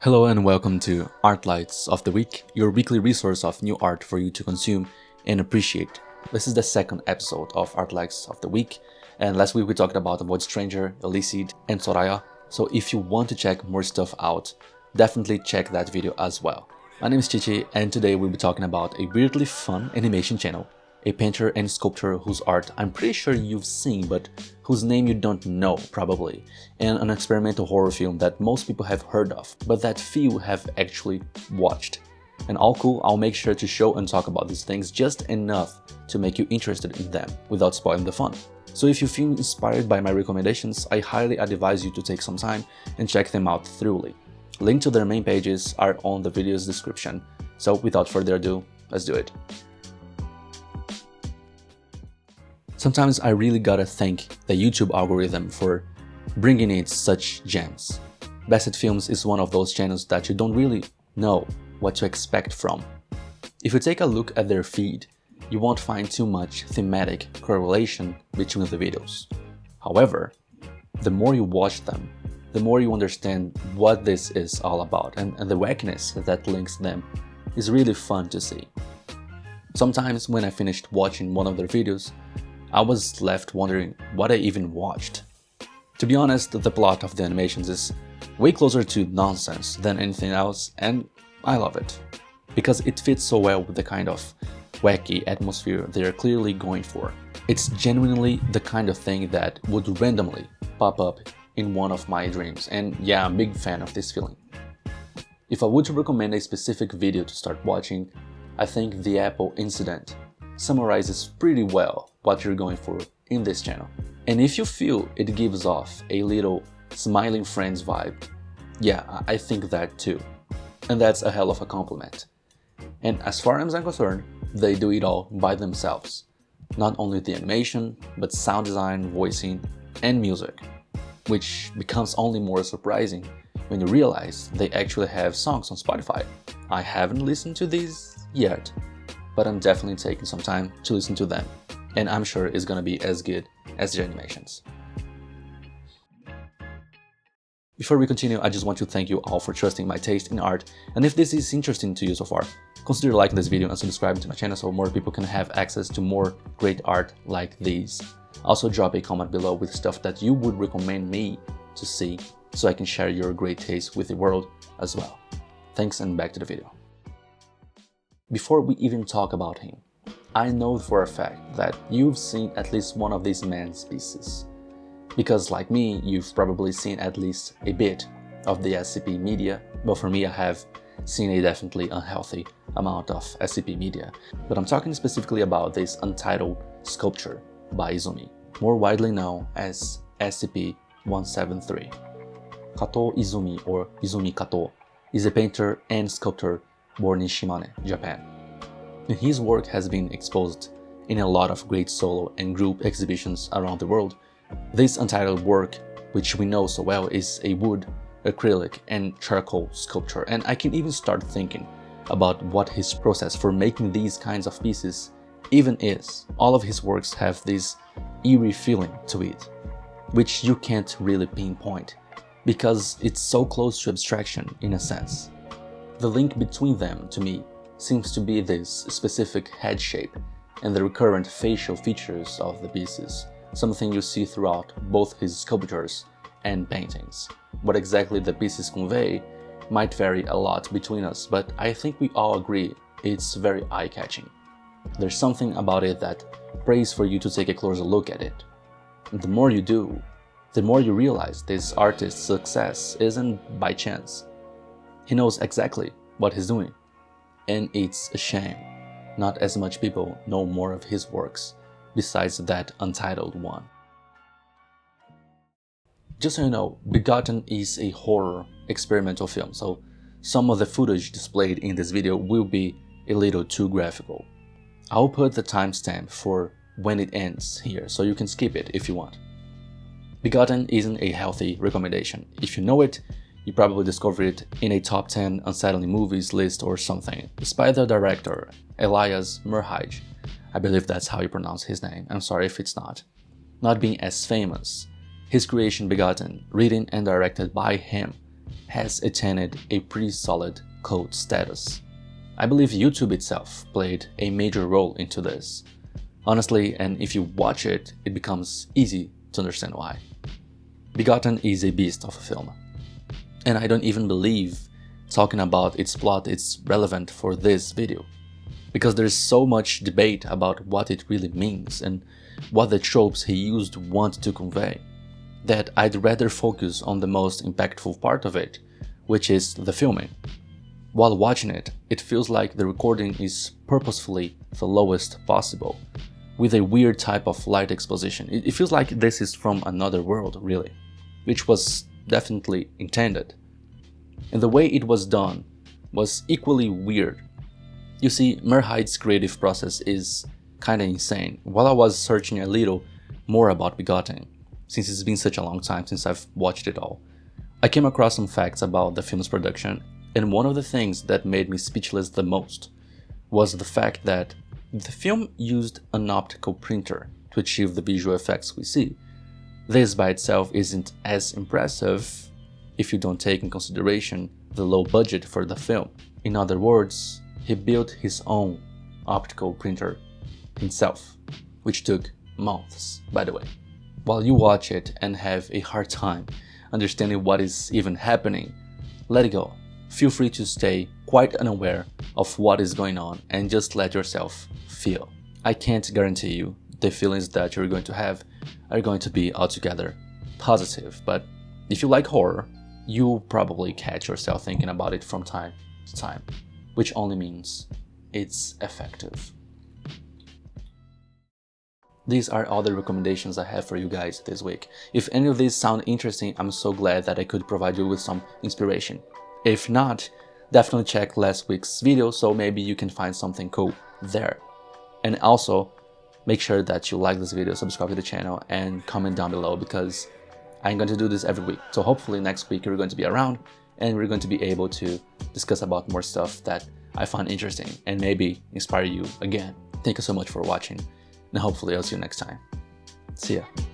Hello and welcome to Artlights of the Week, your weekly resource of new art for you to consume and appreciate. This is the second episode of Artlights of the Week, and last week we talked about Avoid Stranger, Illicit, and Soraya, so if you want to check more stuff out, definitely check that video as well. My name is Titi, and today we'll be talking about a weirdly fun animation channel, a painter and sculptor whose art I'm pretty sure you've seen but whose name you don't know probably, and an experimental horror film that most people have heard of but that few have actually watched. And all cool, I'll make sure to show and talk about these things just enough to make you interested in them without spoiling the fun. So if you feel inspired by my recommendations, I highly advise you to take some time and check them out thoroughly. Links to their main pages are on the video's description, so without further ado, let's do it. Sometimes I really gotta thank the YouTube algorithm for bringing in such gems. Bassetfilms is one of those channels that you don't really know what to expect from. If you take a look at their feed, you won't find too much thematic correlation between the videos. However, the more you watch them, the more you understand what this is all about, and the wackiness that links them is really fun to see. Sometimes when I finished watching one of their videos, I was left wondering what I even watched. To be honest, the plot of the animations is way closer to nonsense than anything else, and I love it, because it fits so well with the kind of wacky atmosphere they're clearly going for. It's genuinely the kind of thing that would randomly pop up in one of my dreams, and yeah, I'm a big fan of this feeling. If I were to recommend a specific video to start watching, I think the Apple incident summarizes pretty well what you're going for in this channel. And if you feel it gives off a little smiling friends vibe, yeah, I think that too. And that's a hell of a compliment. And as far as I'm concerned, they do it all by themselves. Not only the animation, but sound design, voicing, and music. Which becomes only more surprising when you realize they actually have songs on Spotify. I haven't listened to these yet, but I'm definitely taking some time to listen to them, and I'm sure it's gonna be as good as their animations. Before we continue, I just want to thank you all for trusting my taste in art, and if this is interesting to you so far, consider liking this video and subscribing to my channel so more people can have access to more great art like these. Also drop a comment below with stuff that you would recommend me to see so I can share your great taste with the world as well. Thanks, and back to the video. Before we even talk about him, I know for a fact that you've seen at least one of these man's pieces. Because like me, you've probably seen at least a bit of the SCP media, but for me I have seen a definitely unhealthy amount of SCP media. But I'm talking specifically about this untitled sculpture by Izumi, more widely known as SCP-173. Katou Izumi, or Izumi Katou, is a painter and sculptor born in Shimane, Japan. And his work has been exposed in a lot of great solo and group exhibitions around the world. This untitled work, which we know so well, is a wood, acrylic, and charcoal sculpture, and I can even start thinking about what his process for making these kinds of pieces even is. All of his works have this eerie feeling to it, which you can't really pinpoint, because it's so close to abstraction in a sense. The link between them, to me, seems to be this specific head shape and the recurrent facial features of the pieces, something you see throughout both his sculptures and paintings. What exactly the pieces convey might vary a lot between us, but I think we all agree it's very eye-catching. There's something about it that prays for you to take a closer look at it. And the more you do, the more you realize this artist's success isn't by chance. He knows exactly what he's doing, and it's a shame not as much people know more of his works besides that untitled one. Just so you know, Begotten is a horror experimental film, so some of the footage displayed in this video will be a little too graphical. I'll put the timestamp for when it ends here, so you can skip it if you want. Begotten isn't a healthy recommendation. If you know it, you probably discovered it in a top 10 unsettling movies list or something, despite the director, Elias Murhage, I believe that's how you pronounce his name, I'm sorry if it's not being as famous. His creation Begotten, written and directed by him, has attained a pretty solid cult status. I believe YouTube itself played a major role into this. Honestly, and if you watch it, it becomes easy to understand why. Begotten is a beast of a film. And I don't even believe talking about its plot is relevant for this video, because there's so much debate about what it really means and what the tropes he used want to convey, that I'd rather focus on the most impactful part of it, which is the filming. While watching it, it feels like the recording is purposefully the lowest possible, with a weird type of light exposition. It feels like this is from another world, really, which was definitely intended. And the way it was done was equally weird. You see, Merheid's creative process is kinda insane. While I was searching a little more about Begotten, since it's been such a long time since I've watched it all, I came across some facts about the film's production, and one of the things that made me speechless the most was the fact that the film used an optical printer to achieve the visual effects we see. This by itself isn't as impressive if you don't take in consideration the low budget for the film. In other words, he built his own optical printer himself, which took months, by the way. While you watch it and have a hard time understanding what is even happening, let it go. Feel free to stay quite unaware of what is going on and just let yourself feel. I can't guarantee you the feelings that you're going to have are going to be altogether positive, but if you like horror, you'll probably catch yourself thinking about it from time to time, which only means it's effective. These are all the recommendations I have for you guys this week. If any of these sound interesting, I'm so glad that I could provide you with some inspiration. If not, definitely check last week's video, so maybe you can find something cool there. And also, make sure that you like this video, subscribe to the channel, and comment down below, because I'm going to do this every week. So hopefully next week you're going to be around and we're going to be able to discuss about more stuff that I find interesting and maybe inspire you again. Thank you so much for watching, and hopefully I'll see you next time. See ya.